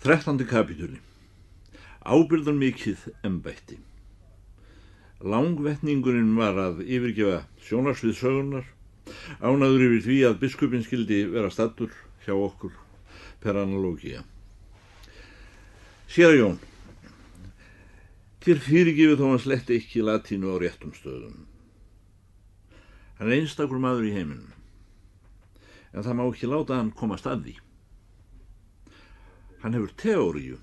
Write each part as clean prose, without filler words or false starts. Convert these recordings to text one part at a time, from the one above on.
13. kapítuli. Ábyrgðarmikið embætti. Langvetningurinn var að yfirgefa sjónarsvið sögunnar, ánægður yfir því að biskupinn skyldi vera staddur hjá okkur per analógía. Séra Jón, þér fyrirgefið þó hann sletti ekki latínu á réttum stöðum. Hann er einstakur maður í heiminum, en það má ekki láta hann komast að því. Hann hefur teóríu,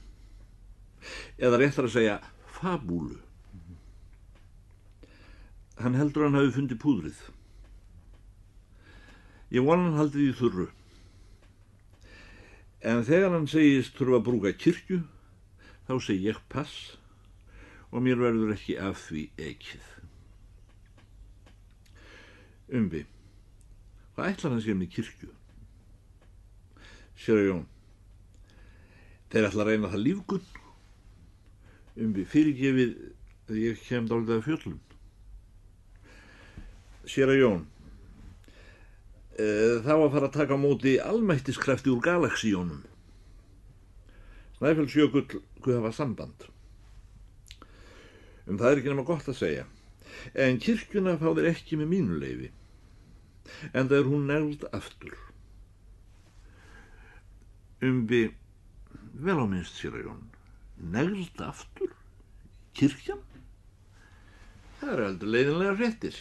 eða réttar að segja fabúlu. Hann heldur hann hafi fundið púðrið. Ég vona hann haldið í þurru. En þegar hann segist þurfa að brúka kirkju, þá segi ég pass og mér verður ekki af því ekið. Hvað ætlar hann sér með kirkju? Séra Jón, þeir ætla að reyna það lífgunn. Fyrirgefið að ég kem dálítið af fjöllum. Séra Jón, þá að fara að taka á móti almættiskrafti úr galaxíunum. Snæfellsjökull hvað hafa samband. Það er ekki nema gott að segja. En kirkjuna fá þeir ekki með mínu leyfi. Enda er hún negld aftur. Vel á minnst, séra Jón. Negld aftur? Kirkjan? Það er heldur leiðinlega fréttir.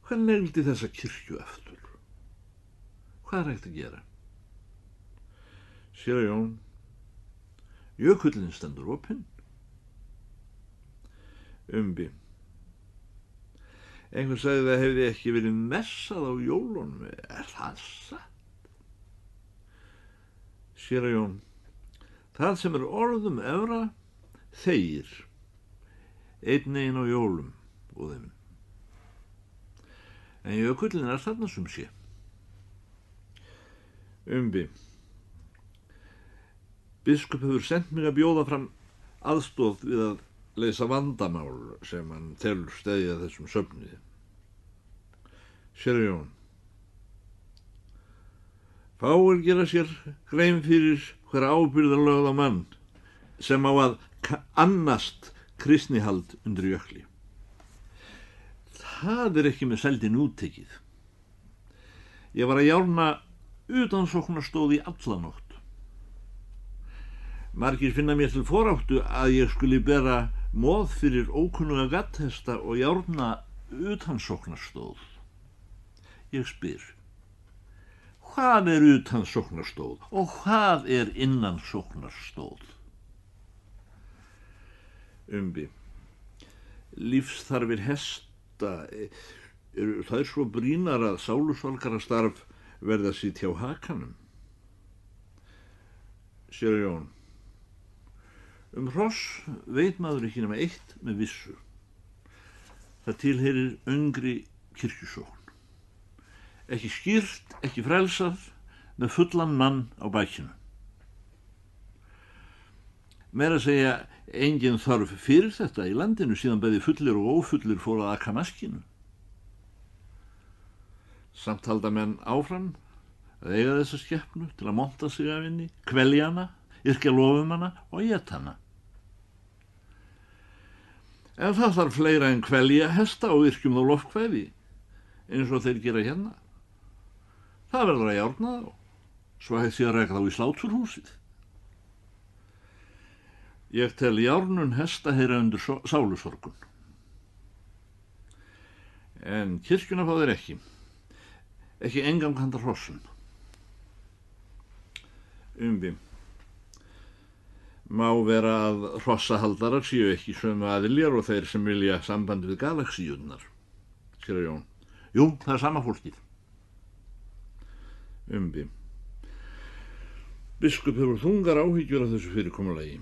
Hvað negldi þessa kirkju aftur? Hvað er hægt að gera? Séra Jón, jökullinn stendur opinn. Einhver sagði það hefði ekki verið messað á jólunum. Er það satt? Séra Jón, það sem er orðum efra, þegir, einn eginn á jólum og þeim. En jökullinn er þarna sem sé. Biskup hefur sendt mig að bjóða fram aðstoð við að leysa vandamál sem hann telur steðja þessum söfniði. Séra Jón, fáir gera sér grein fyrir hver ábyrgðar lögð á mann sem á að annast kristnihald undir jökli. Það er ekki með seldin úttekið. Ég var að járna utansóknarstóð í alla nótt. Margir finna mér til foráttu að ég skuli bera moð fyrir ókunnuga gatthesta og járna utansóknarstóð. Ég spyr, hvað er utansóknarstóð og hvað er innansóknarstóð? Lífsþarfir hesta eru þær svo brýnar að sálusvalkarastarf verða sitt hjá hakanum. Séra Jón, hross veit maður ekki nema eitt með vissu. Það tilheyrir öngri kirkjusókn. Ekki skýrt, ekki frelsað, með fullan mann á bækinu. Meira að segja, engin þarf fyrir þetta í landinu síðan bæði fullir og ófullir fóru að aka maskinu. Samt halda menn áfram að eiga þessa skepnu til að monta sig af henni, kvelja hana, yrkja lofum hana og éta hana. En það þarf fleira en kvelja hesta og yrkjum þá lofkvæði, eins og þeir gera hérna. Það verður að járna þá, svo hægt sé að reka þá í sláturhúsið. Ég tel járnun hesta heyra undir sálusorgun. En kirkjuna fá þeir ekki. Ekki engang handa hrossum. Má vera að hrossahaldarar séu ekki sömu aðiljar og þeir sem vilja samband við galaxíurnar. Séra Jón, jú, það er sama fólkið. Biskup hefur þungar áhyggjur af þessu fyrirkomulagi.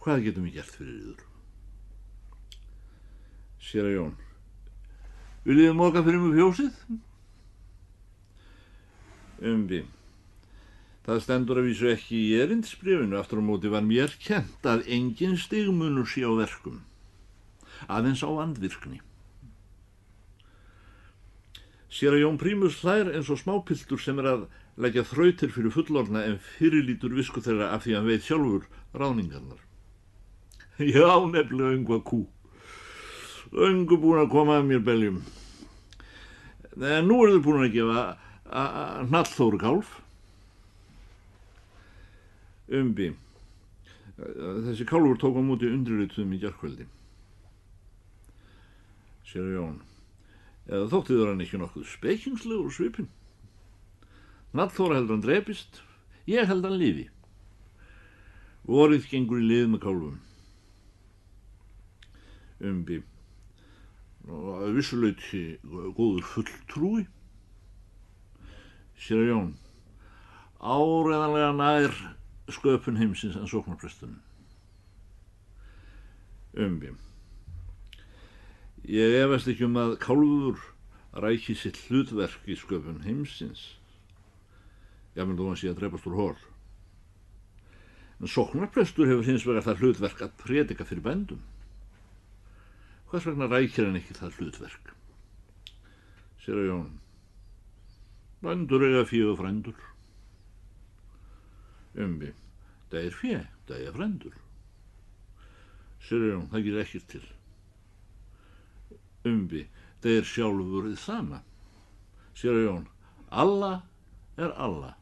Hvað getum við gert fyrir yður? Séra Jón, viljið þið moka fyrir mig fjósið? Það stendur að vísu ekki í erindsbréfinu, aftur á móti var mér kennt að engin stigmunur sé á verkum, aðeins á andvirkni. Séra Jón Prímus hlær eins og smápiltur sem er að leggja þrautir fyrir fullorðna en fyrirlítur visku þeirra af því hann veit sjálfur ráðningarnar. Ég á nefnilega öngva kú. Öngu búin að koma af mér beljum. En nú þau búin að gefa Hnallþóru kálf. Þessi kálfur tók á móti undirrituðum í gærkvöldi. Séra Jón. Eða þótti þér hann ekki nokkuð spekingslegur svipinn. Hnallþóra heldur hann drepist, ég held hann lifi. Vorið gengur í lið með kálfum. Og að vissuleyti góður fulltrúi. Séra Jón. Áreiðanlega nær sköpun heimsins en sóknarprestunum. Ég efast ekki að kálfur ræki sitt hlutverk í sköpun heimsins. Jafnvel þó hann sé að drepast úr hol. En sóknarprestur hefur hins vegar það hlutverk að predika fyrir bændum. Hvers vegna rækir hann ekki það hlutverk? Séra Jón. Bændur eiga fé og frændur. Það er fé, það er frændur. Séra Jón, það gerir ekkert til. Það er sjálfur þið sama. Séra Jón, Allah er Allah.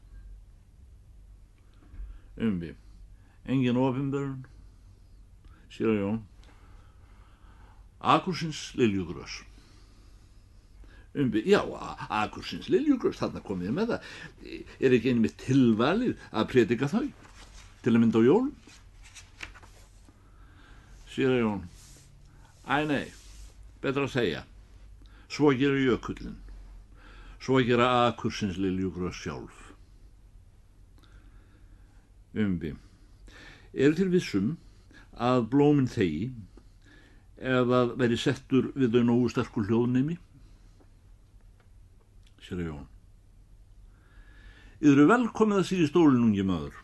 Engin opinberun. Séra Jón, akursins liljugrös. Já, akursins liljugrös, þarna kom ég með það. Er ekki einmitt tilvalið að predika þau, til að mynda á jólum? Séra Jón, nei, betra að segja. Svo gera jökullin, svo gera akursins liljugrös sjálf. Er til vissum að blómin þegi ef að veri settur við þau nógu sterkur hljóðnemi? Séra Jón. Yður velkomið að síði stólinn, ungi maður.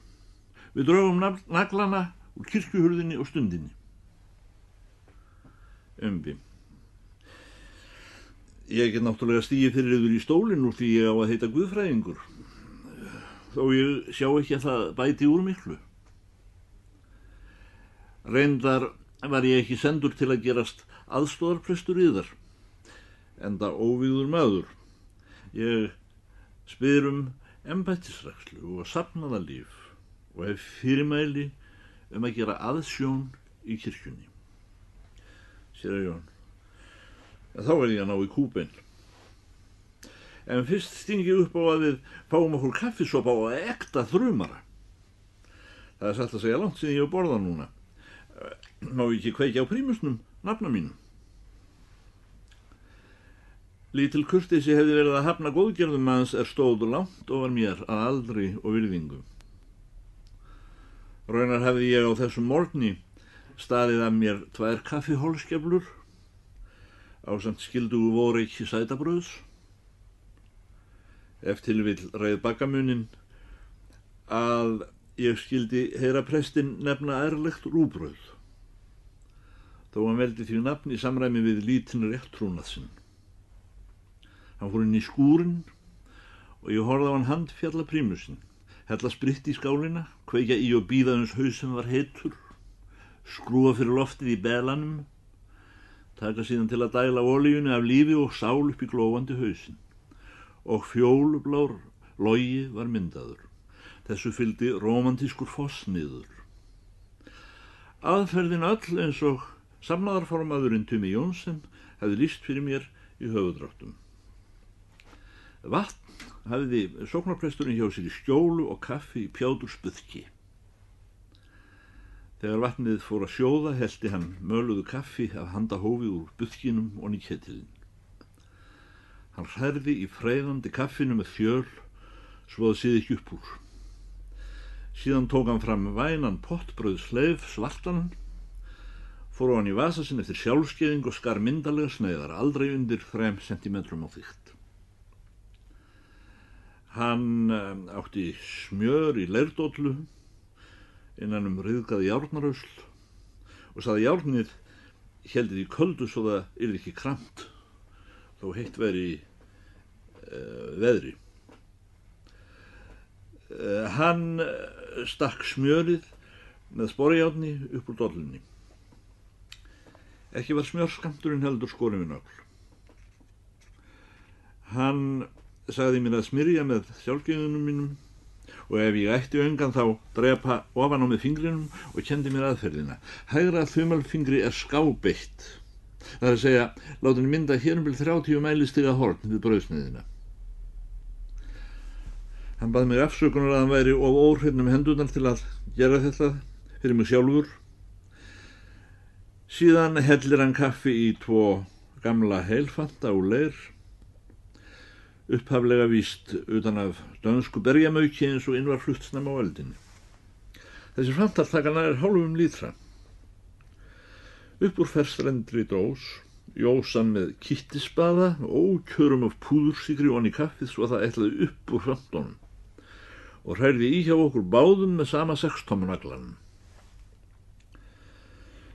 Við drögum naglana úr kirkjuhurðinni og stundinni. Ég get náttúrulega stigið fyrir yður í stólinn úr því ég á að heita guðfræðingur, þó ég sjá ekki að það bæti úr miklu. Reyndar var ég ekki sendur til að gerast aðstoðarprestur yðar, enda óvíður maður. Ég spyr embættisrækslu og safnaðarlíf og hef fyrirmæli að gera aðsjón í kirkjunni. Séra Jón. Þá ég að ná í kúbein. En fyrst stingi upp á að við fáum okkur kaffisopa og ekta þrumara. Það er satt að segja langt síðan ég hef borðað núna. Má ekki kveikja á prímusnum, nafna mínum. Lítil kurteisi hefði verið að hafna góðgerðum hans stóð langt ofar mér að aldri og virðingu. Raunar hefði ég á þessum morgni staðið af mér 2 kaffihólskeflur ásamt skildugu voreiki sætabrauðs. Ef til vill reið bakamuninn að ég skildi heyra prestinn nefna ærlegt rúbrauð, þó hann veldi því nafn í samræmi við lítinn réttrúnað sinn. Hann fór inn í skúrinn og ég horfði á hann handfjalla prímusinn, hella spritt í skálina, kveikja í og bíða uns hausinn var heitur, skrúa fyrir loftið í belanum, taka síðan til að dæla olíunni af lífi og sál upp í glóandi hausinn. Og fjólublár logi var myndaður. Þessu fylgdi rómantískur foss niður. Aðferðin öll eins og safnaðarformaðurinn Tumi Jónsson hefði lýst fyrir mér í höfuðdráttum. Vatn hafði sóknarpresturinn hjá sér í skjólu og kaffi í pjátursbuðki. Þegar vatnið fór að sjóða hellti hann möluðu kaffi af handahófi úr buðkinum og í ketilinn. Hann hrærði í freyðandi kaffinu með fjöl svo það siði ekki upp úr. Síðan tók hann fram vænan pottbrauðsleif svartan, fór á hann í vasa sinn eftir sjálfskeiðing og skar myndarlega sneiðar, aldrei undir 3 sentimetrum á þykkt. Hann átti smjör í leirdóllu innan ryðgað járnarösl og sagði járnið héldi því köldu svo það yrði ekki kramt þó heitt væri veðri. Hann stakk smjörið með sporjárni upp úr dollunni. Ekki var smjörskammturinn heldur skorinn við nögl. Hann sagði mér að smyrja með sjálfgefnunum mínum og ef ég ætti öngan þá drepa ofan á með fingrinum og kendi mér aðferðina. Hægra þumalfingri skábeitt. Það að segja, láta henni mynda hér um 30 mælistiga horn við brauðsneiðina. Hann bað mig afsökunar að hann væri of óhreinn um hendurnar til að gera þetta fyrir mig sjálfur. Síðan hellir hann kaffi í 2 gamla heilfanta úr leir, upphaflega víst utan af dönsku berjamauki eins og inn var flutt snemma á öldinni. Þessi fantar taka nær hálfum lítra. Upp úr ferstrendri dós, jósan með kittisbaða og ókjörum af púðursykri onni í kaffið svo að það ætlaði upp úr fantunum og hrærði í hjá okkur báðum með sama 6-tommu naglanum.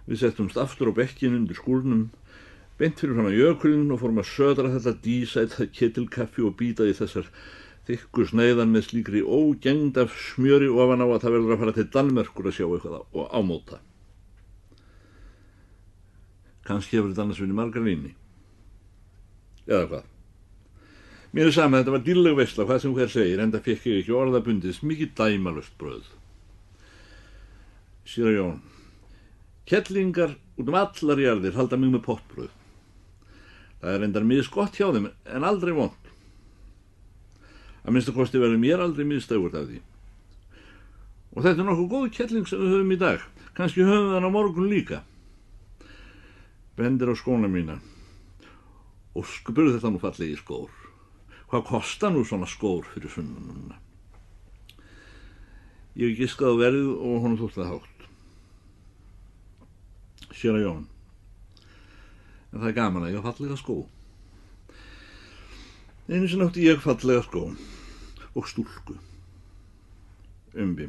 Við settumst aftur á bekkinn undir skúrnum, beint fyrir fram að jökulinn og fórum að södra þetta dísæta ketilkaffi og býta í þessar þykku sneiðan með slíkri ógengd af smjöri ofan á að það verður að fara til Danmerkur að sjá eitthvað og ámóta. Kannski hefur þetta annars verið margaríni. Eða hvað? Mér sama, þetta var dýrleg veisla, hvað sem hver segir, enda fekk ég ekki orðabundið, mikið dæmalöst brauð. Síra Jón, kettlingar út allar jarðir halda mig með pottbrauð. Það endar misgott hjá þeim, en aldrei vont. Að minnsta kosti verður mér aldrei misstægurt af því. Og þetta nokkuð góð kettling sem við höfum í dag, kannski höfum við hann á morgun líka. Bendir á skóna mína og spurði þetta nú fallegi skór. Hvað kostar nú svona skór fyrir sunnan núna? Ég giskaði á verðið og honum þótti það hátt. Séra Jón, en það er gaman að ég hafa fallega skó. Einu sinni átti ég fallega skó og stúlku. Umbi.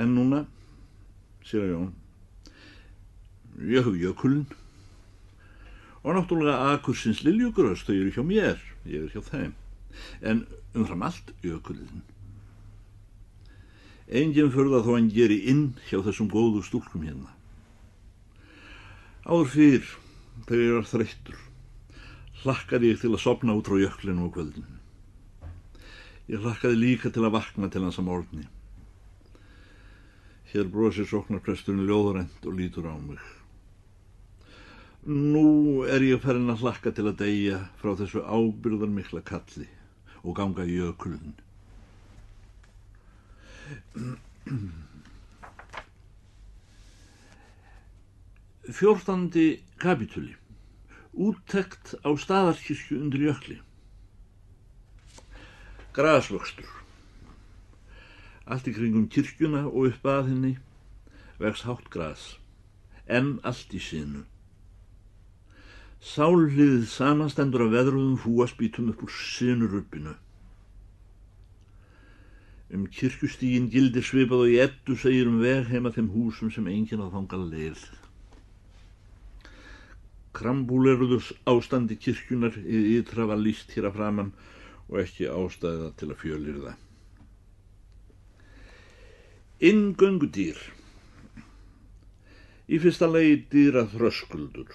En núna, séra Jón, ég hef jökulinn og náttúrulega akursins liljugrös, þau eru hjá mér, ég er hjá þeim, en umfram allt jökulinn. Enginn furða þó hann geri inn hjá þessum góðu stúlkum hérna. Áður fyrr, þegar ég var þreyttur, hlakkaði ég til að sofna út frá jöklinu á kvöldinu. Ég hlakkaði líka til að vakna til hans að morgni. Hér brosir sóknarpresturinn ljóðrænt og lítur á mig. Nú er ég farin að hlakka til að deyja frá þessu ábyrgðarmikla kalli og ganga í jökulinn. 14. kapítuli. Úttekt á Staðarkirkju undir jökli. Grasvöxtur. Allt í kringum kirkjuna og upp að henni vex hátt gras, en allt í sinu. Sálhlið samastendur af veðruðum fúaspítum upp úr sinurubbinu. Kirkjustíginn gildir svipað og í Eddu segir veg heima þeim húsum sem enginn að þanga leið. Krambúleruðus ástandi kirkjunar í ytra var lýst hér að framan og ekki ástæða til að fjölyrða. Inngöngudýr. Í fyrsta lagi dýra þröskuldur.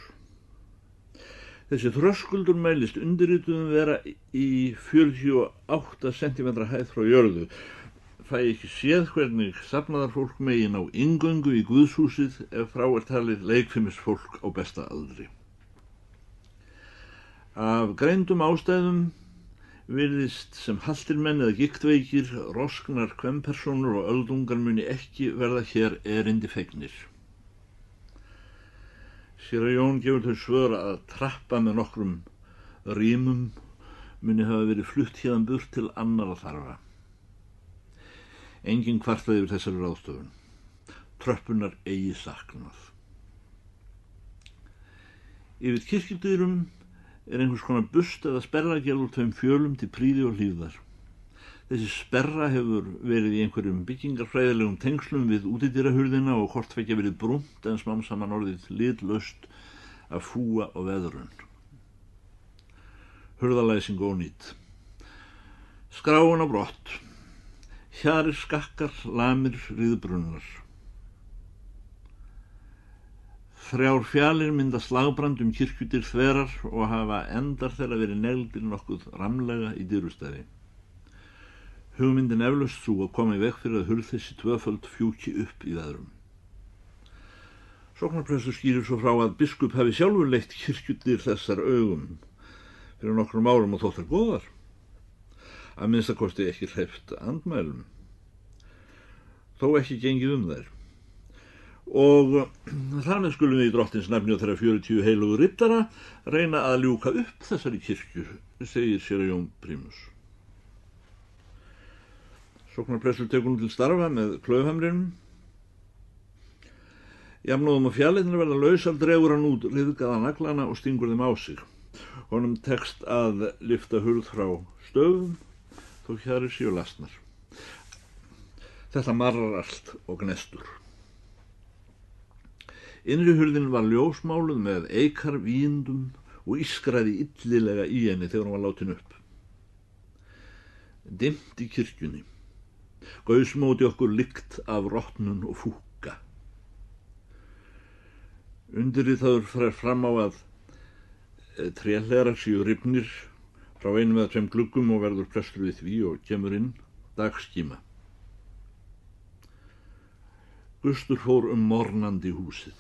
Þessi þröskuldur mælist undirrituðum vera í 48 cm hæð frá jörðu. Fæ ekki séð hvernig safnaðarfólk megin á inngöngu í guðshúsið ef frá er talið leikfimisfólk á besta aldri. Af greindum ástæðum virðist sem haltirmenn eða giktveikir, rosknar kvenpersónur og öldungar muni ekki verða hér erindi fegnir. Séra Jón gefur þau svör að trappa með nokkrum rímum muni hafa verið flutt hérðan burt til annarra þarfa. Enginn kvartaði yfir þessari ráðstöfun. Tröppunar eigi saknað. Yfir kirkjudyrum er einhvers konar bust eða sperragjál úr tveim fjölum til prýði og hlífðar. Þessi sperra hefur verið í einhverjum byggingarfræðilegum tengslum við útidyrahurðina og hvort tveggja verið brúnt en smám saman orðið litlaust af fúa og veðrun. Hurðalæsing ónýt. Skráin á brott. Kjarir, skakkar, lamir, riðbrunnar. 3 fjalir mynda slagbrand kirkjudyr þverar og hafa endar þeirra verið negldir nokkuð ramlega í dyrustæði. Hugmyndin eflaust sú að koma í veg fyrir að hurð þessi tvöföld fjúki upp í veðrum. Sóknarprestur skýrir svo frá að biskup hafi sjálfur leitt kirkjudyr þessar augum fyrir nokkrum árum og þóttar góðar, að minnstakosti ekki hreyft andmælum, þó ekki gengið þær. Og þar með skulum við í drottins nafni og þeirra 40 heilugu riddara reyna að ljúka upp þessari kirkju, segir séra Jón Prímus. Sóknarprestur tekur nú til starfa með klaufhamrinum. Jafnóðum og fjalirnir verða lausar dregur hann út liðgaða naglana og stingur þeim á sig. Honum tekst að lyfta hurð frá stöfum, þó Kjarir séu lastnar. Þetta marrar allt og gnestur. Innri hurðin var ljósmáluð með eikarvíndum og ískraði illilega í henni þegar hún var látin upp. Dimmt í kirkjunni, gausmóti okkur lykt af rotnun og fúkka. Undirritaður fer fram á að tréhlerar séu rifnir frá 1 eða 2 gluggum og verður prestur við því og kemur inn dagskíma. Gustur fór mornandi húsið.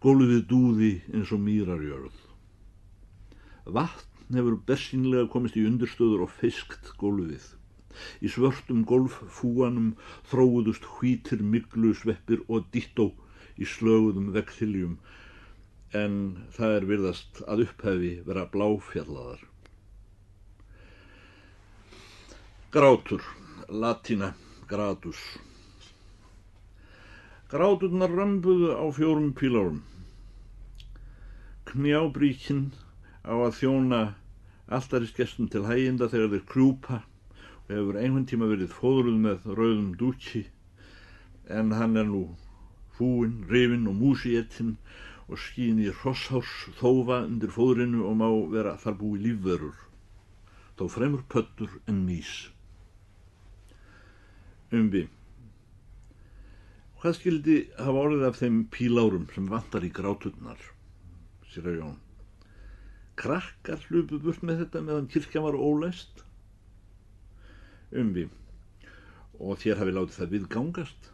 Gólfið dúði eins og mýrarjörð. Vatn hefur bersýnilega komist í undirstöður og fiskt gólfið. Í svörtum gólffúanum þróuðust hvítir myglusveppir og dittó í slöguðum veggþiljum, en það virðast að upphefi vera bláfjallaðar. Grátur, latína gratus. Gráturnar römbuðu á 4 pílárum. Knjábríkin á að þjóna altarisgestum til hæginda þegar þeir krjúpa og hefur einhvern tíma verið fóðruð með rauðum dúki, en hann nú fúinn, rifinn og músietinn og skín í hrosshárs þófa undir fóðrinu og má vera þar búi lífverur, þó fremur pöddur en mýs. Hvað skyldi hafa orðið af þeim pílárum sem vantar í gráturnar, séra Jón? Krakkar hlupu burt með þetta meðan kirkjan var ólæst? Og þér hafi látið það viðgangast?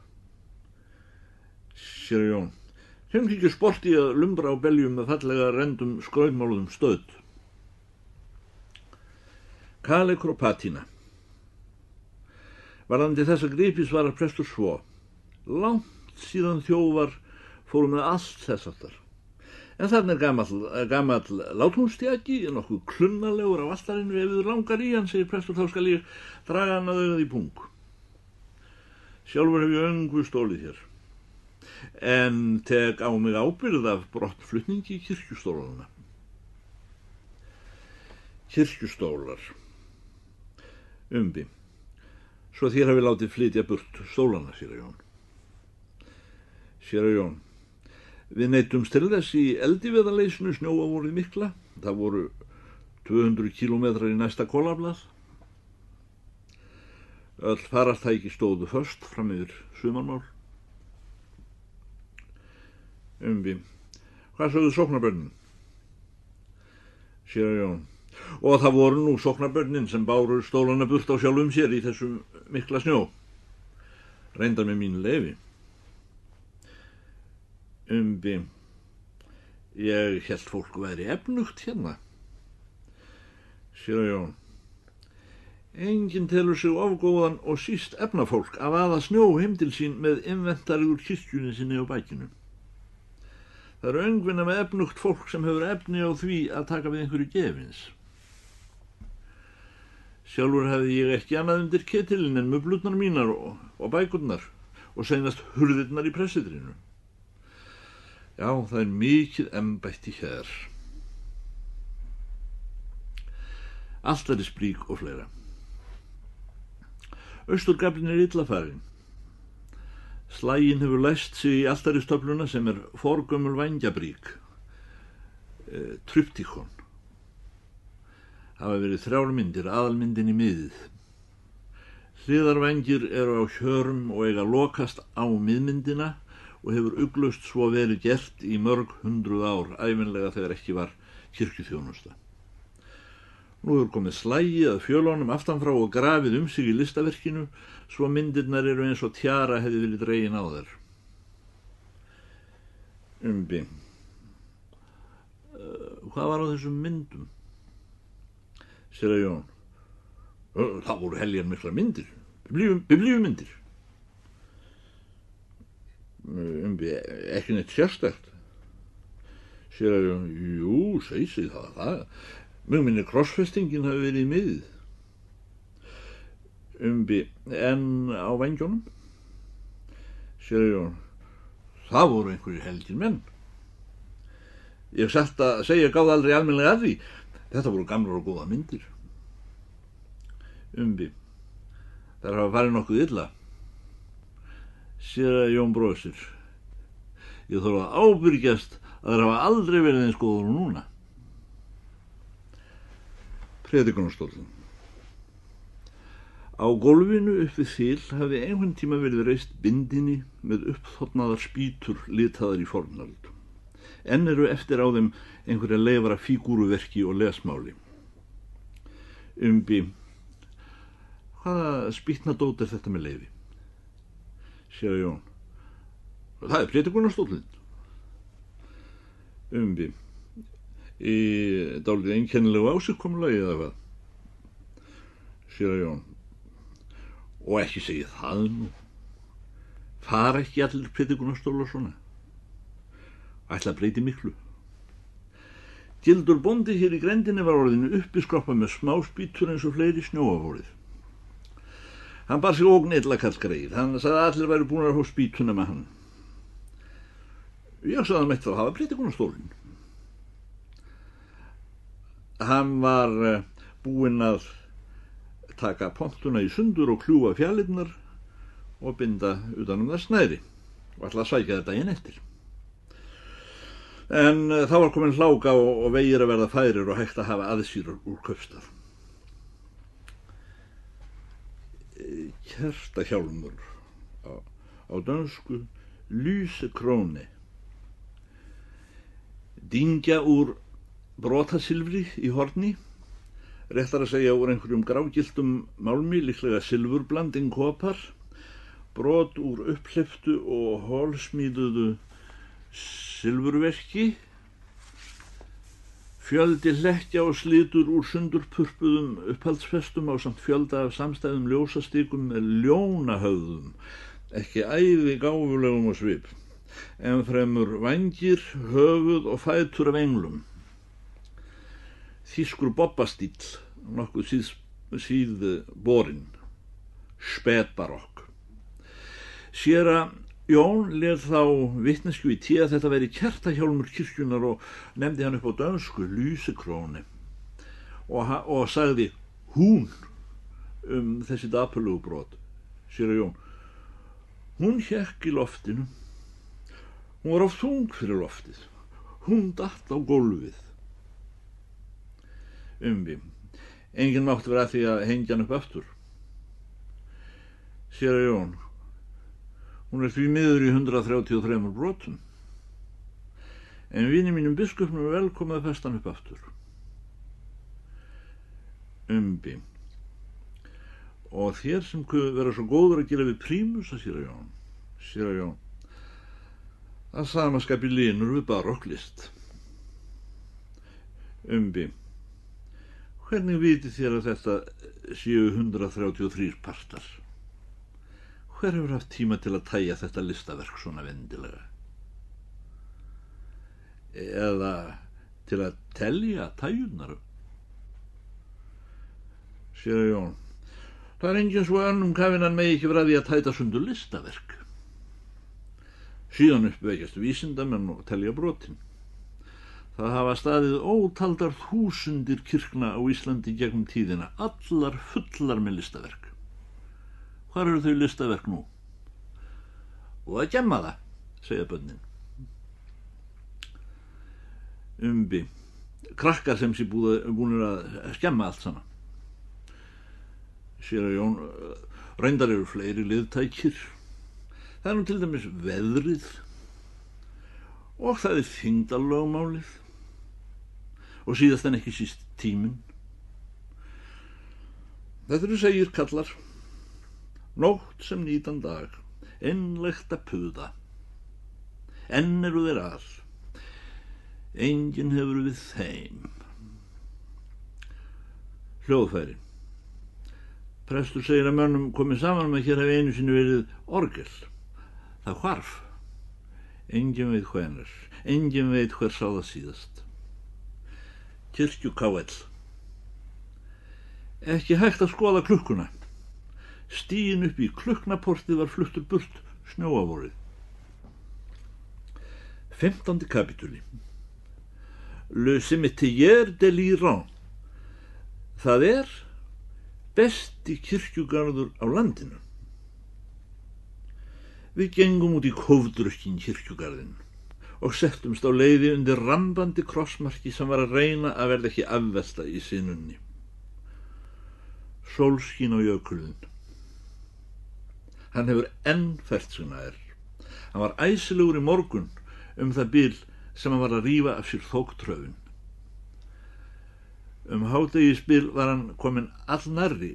Séra Jón, þeim ekki sport í að lumbra á beljum með fallega rendum skrautmáluðum stöð. Kalekropatína. Varðandi þessa gripi svarar prestur svo: langt síðan þjófar fóru með allt þess aftar. En þarna gamall látúnstjaki, nokkuð klunnalegur á altarinu, ef þið langar í hann, segir prestur, þá skal ég draga hann að augað í pung. Sjálfur hef ég öngu stólið hér, en tek á mig ábyrgð af brottflutningi í kirkjustólana. Kirkjustólar. Svo þér hafi látið flytja burt stólana, séra Jón. Séra Jón, við neytumst til þess í eldiviðarleysinu snjóavorið mikla. Það voru 200 kílómetrar í næsta kolablað. Öll farartæki stóðu föst fram yfir sumarmál. Hvað sögðu sóknarbörnin? Séra Jón, og það voru nú sóknarbörnin sem báru stólana burt á sjálfum sér í þessum mikla snjó. Reyndar með mínu leyfi. Ég hélt fólk væri efnugt hérna. Séra Jón, enginn telur sig ofgóðan og síst efnafólk að vaða snjó heim til sín með inventarið úr kirkjunni sinni á bækinu. Það eru öngvinna með efnugt fólk sem hefur efni á því að taka við einhverju gefins. Sjálfur hefði ég ekki annað undir ketilinn en möblurnar mínar og bækurnar og seinast hurðirnar í pressitrinu. Já, það er mikið embætti hér. Altarisbrík og fleira. Austurgaflinn er illa farinn. Slaginn hefur læst sig í altaristöfluna sem er forgömmul vængjabrík, tryptikon. Hafa verið 3 myndir, aðalmyndin í miðið. Hliðarvængir eru á hjörum og eiga lokast á miðmyndina og hefur uglust svo verið gert í mörg 100 ár, ævinlega þegar ekki var kirkjuþjónusta. Nú hefur komið slægi að fjölunum aftanfrá og grafið sig í listaverkinu, svo myndirnar eru eins og tjara hefði verið dregin á þær. Umbi. Hvað var á þessum myndum? Séra Jón. Það voru heljar miklar myndir, biblíumyndir. Umbi, ekki neitt sérstakt. Séra Jón, jú, segi það. Mjög minni krossfestingin hafi verið í miðið. Umbi, en á vængjónum? Séra Jón, það voru einhverjir helgir menn. Ég satt að segja gáði aldrei almennilega að því. Þetta voru gamlar og góða myndir. Umbi, þær hafa farið nokkuð illa. Séra Jón brosir. Ég þarf að ábyrgjast að þær hafa aldrei verið eins góður og núna. Predikunarstólinn. Á gólfinu upp við þil hafi einhvern tíma verið reist bindinni með uppþotnaðar spýtur litaðar í fornöld. Enn eru eftir á þeim einhverja leifara fígúruverki og lesmáli. Umbi, hvaða spýtnadót er þetta með leifi? Séra Jón, það er predikunarstólinn. Umbi, í dálítið einkennilegu ásigkomulagi eða hvað? Séra Jón, og ekki segja það nú. Fara ekki allir predikunastólar svona? Ætla að breyti miklu. Gildur bóndi hér í grendinni var orðinu uppiskroppa með smáspýtur eins og fleiri snjóafórið. Hann bar sig ógn illa kallgreið. Hann sagði að allir væru búin að fá spýtuna með hann. Ég sagði hann meitt þá hafa predikunastólinn. Hann var búinn að taka pontuna í sundur og kljúfa fjalirnar og binda utan það snæri og ætla að sækja þetta daginn eftir. En þá var komin hláka og vegir að verða færir og hægt að hafa aðsýrur úr kaupstað. Kertahjálmur á dönsku lysekrone. Dyngja úr brotasilfri í horni, réttar að segja úr einhverjum grágylltum málmi, líklega silfurblanding kopar, brot úr upphleyptu og holsmíðuðu silfurverki, fjöldi hlekkja og slitur úr sundurpurpuðum upphaldsfestum á samt fjölda af samstæðum ljósastikum með ljónahöfðum, ekki æði gáfulegum og svip, en fremur vængir, höfuð og fætur af englum. Þýskur bobbastíll, nokkuð síðborinn, spetbarokk. Séra Jón lét þá vitneskju í té að þetta væri kertahjálmur kirkjunar og nefndi hann upp á dönsku lysekróni og sagði hún þessi dapurlegu brot. Séra Jón, hún hékk í loftinu, hún var of þung fyrir loftið, hún datt á gólfið. Umbi, enginn mátti vera að því að hengja hann upp aftur. Séra Jón, hún er því miður í 133 brotum, en vini mínum biskupnum er velkomið að festa hann upp aftur. Umbi, og þér sem vera svo góður að gera við prímus að Séra Jón. Séra Jón, að sama skapi linur við barokklist. Umbi, hvernig vitið þér að þetta séu 133 partar? Hver hefur haft tíma til að tæja þetta listaverk svona vendilega? Eða til að telja tæjurnar? Séra Jón, það er enginn svo önnum kafinn hann megi ekki vera því að tæta sundur listaverk. Síðan uppvekjast vísindamenn og telja brotin. Það hafa staðið ótaldar þúsundir kirkna á Íslandi gegnum tíðina, allar fullar með listaverk. Hvar eru þau listaverk nú? Og að gemma það, segja börnin. Umbi, krakkar sem sé búinir að skemma allt saman. Séra Jón, reyndar eru fleiri liðtækir. Það nú til dæmis veðrið og það þyngdarlögmálið og síðast en ekki síst tíminn. Þetta eru segir kallar, nótt sem nýtan dag, einlegt að puða, enn eru þeir all, enginn hefur við þeim. Hljóðfæri. Prestur segir að mönnum komið saman með hér hafi einu sinni verið orgel. Það hvarf. Enginn veit hvenær, enginn veit hver sá það síðast. Kirkjukáell. Ekki hægt að skoða klukkuna. Stíginn upp í klukknaportið var fluttur burt snjóavorið. 15. kapítuli. Le cimetière de l'Iran. Það besti kirkjugarður á landinu. Við gengum út í kófdrukkin kirkjugarðin og settumst á leiði undir rambandi krossmarki sem var að reyna að verða ekki afvelta í sinunni. Sólskín á jökulinn. Hann hefur enn fært sig nær. Hann var æsilegur í morgun það bil sem hann var að rífa af sér þóktröfin. Hádegisbil var hann kominn allnærri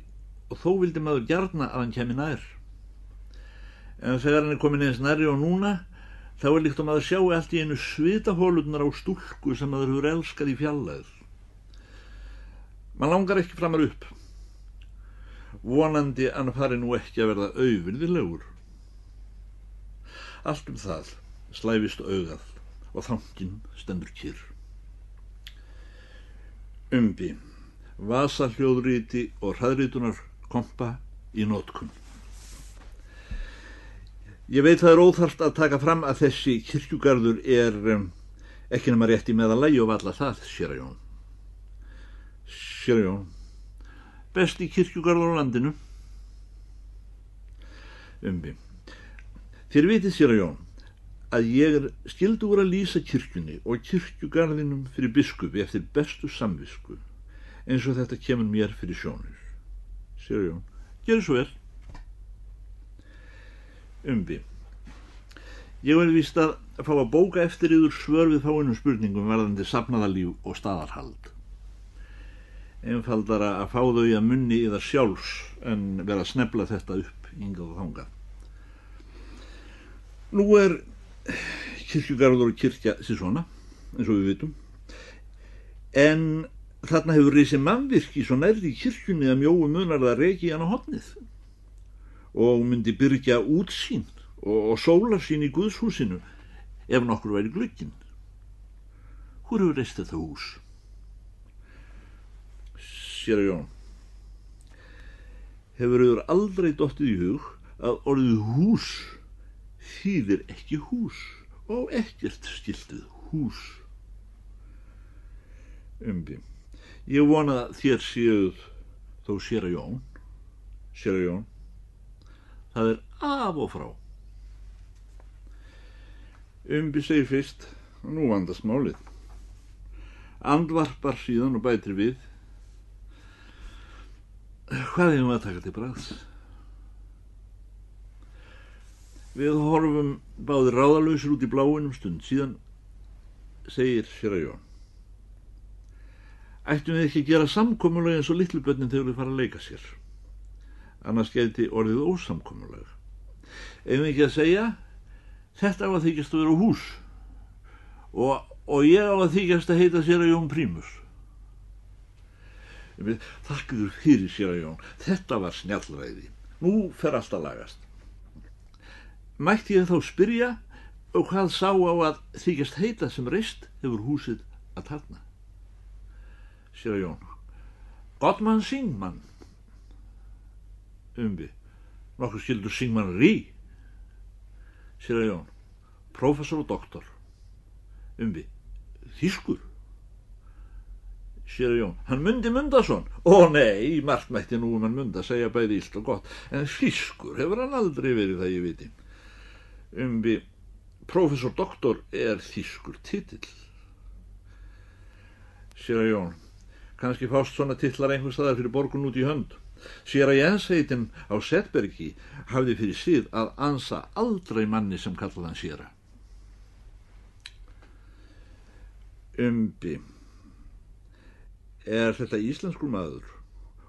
og þó vildi maður gjarna að hann kemi nær. En þegar hann kominn eins nærri og núna, þá líkt maður sjá allt í einu svitahólurnar á stúlku sem maður hefur elskað í fjarlægð. Man langar ekki framar upp. Vonandi hann fari nú ekki að verða auvirðilegur. Allt það slæfist augað og þanginn stendur kyrr. Vasahljóðriti og hraðritunar kompa í notkun. Ég veit það óþarft að taka fram að þessi kirkjugarður ekki nema rétt í meðallagi og varla það, séra Jón. Séra Jón, besti kirkjugarður á landinu. Þér vitið, séra Jón, að ég skyldugur að lýsa kirkjunni og kirkjugarðinum fyrir biskupi eftir bestu samvisku, eins og þetta kemur mér fyrir sjónir. Séra Jón, gerðu svo vel. Ég vil víst að fá að bóka eftir yður svör við fáinum spurningum varðandi safnaðarlíf og staðarhald. Einfaldara að fá þau að munni yðar sjálfs en vera að snefla þetta upp hingað og þangað. Nú kirkjugarður og kirkja sér svona, eins og við vitum, en þarna hefur risið mannvirki svo nærri kirkjunni að mjóu munar það reki hann á hornið og myndi byrgja útsýn og sólarsýn í Guðshúsinu ef nokkur væri glugginn. Hvor hefur reist þetta hús? Séra Jón, hefur yður aldrei dottið í hug að orðið hús þýðir ekki hús og ekkert skylt við hús? Ég vona að þér séuð þó séra Jón. Séra Jón, það af og frá. Segir fyrst, nú vandast málið. Andvarpar síðan og bætir við. Hvað eigum við að taka til bragðs? Við horfum báðir ráðalausir út í bláin stund, síðan segir séra Jón. Ættum við ekki að gera samkomulag eins og litlu börnin þegar við fara að leika sér. Annars gæti orðið ósamkomulag. Eigum við ekki að segja, þetta á að þykjast að vera hús og ég á að þykjast að heita séra Jón Prímus. Þakka þér fyrir, séra Jón, þetta var snjallræði. Nú fer allt að lagast. Mætti ég þá spyrja og hvað sá á að þykjast heita sem reist hefur húsið að tarna? Séra Jón, Gottmann Singmann. Nokkuð skildur Singmann Rí. Séra Jón, prófessor og doktor. Þýskur. Séra Jón, hann Mundi Mundason. Ó nei, margt mætti nú hann Munda segja bæði illt og gott, en þýskur hefur hann aldrei verið það ég viti. Prófessor doktor þýskur titill. Séra Jón, kannski fást svona titlar einhvers staðar fyrir borgun út í hönd. Séra Jensheitinn á Setbergi hafði fyrir síð að ansa aldrei manni sem kallaði hann séra. Umbi, er þetta íslenskur maður?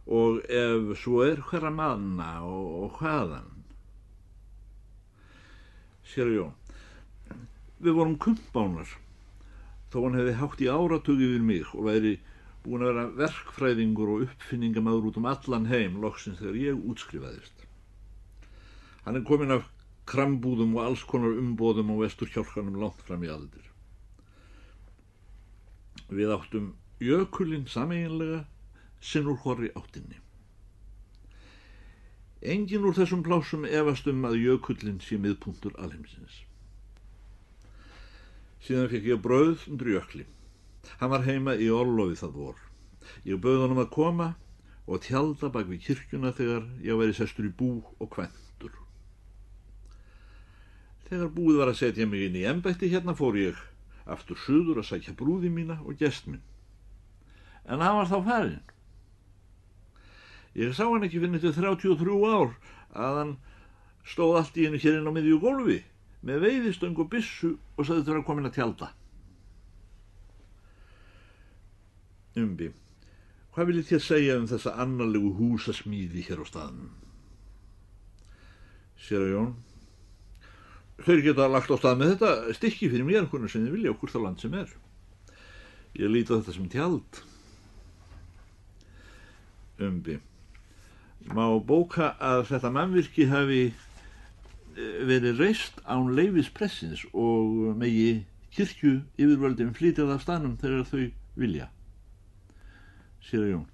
Og ef svo er, hverra manna og hvaðan? Séra Jón, við vorum kumpánar, þó hann hefði hátt í áratug yfir mig og væri búin að vera verkfræðingur og uppfinningamaður út allan heim loksins þegar ég útskrifaðist. Hann er kominn af krambúðum og alls konar umboðum á Vesturkjálkanum langt fram í aldir. Við áttum jökulinn sameiginlega, sinn úr hvorri áttinni. Enginn úr þessum plásum efast að jökullinn sé miðpunktur alheimsins. Síðan fékk ég brauð undir jökli. Hann var heima í orlofi það vor. Ég bauð honum að koma og tjalda bak við kirkjuna þegar ég væri sestur í bú og kventur. Þegar búið var að setja mig inn í embætti hérna fór ég aftur suður að sækja brúði mína og gest minn. En hann var þá farinn. Ég sá hann ekki fyrir til 33 ár að hann stóð allt í einu hér inn á miðju gólfi með veiðistöng og byssu og sagði þurfa komin að tjalda. Umbi, hvað viljið þér segja þessa annarlegu húsasmíði hér á staðnum? Séra Jón, þeir geta lagt á stað með þetta stykki fyrir mér hvernig sem þið vilja okkur þá land sem er. Ég lít á þetta sem tjald. Umbi, má bóka að þetta mannvirki hafi verið reist án leyfis pressins og megi kirkju yfirvöldin flytja það af staðnum þegar þau vilja. Séra Jón,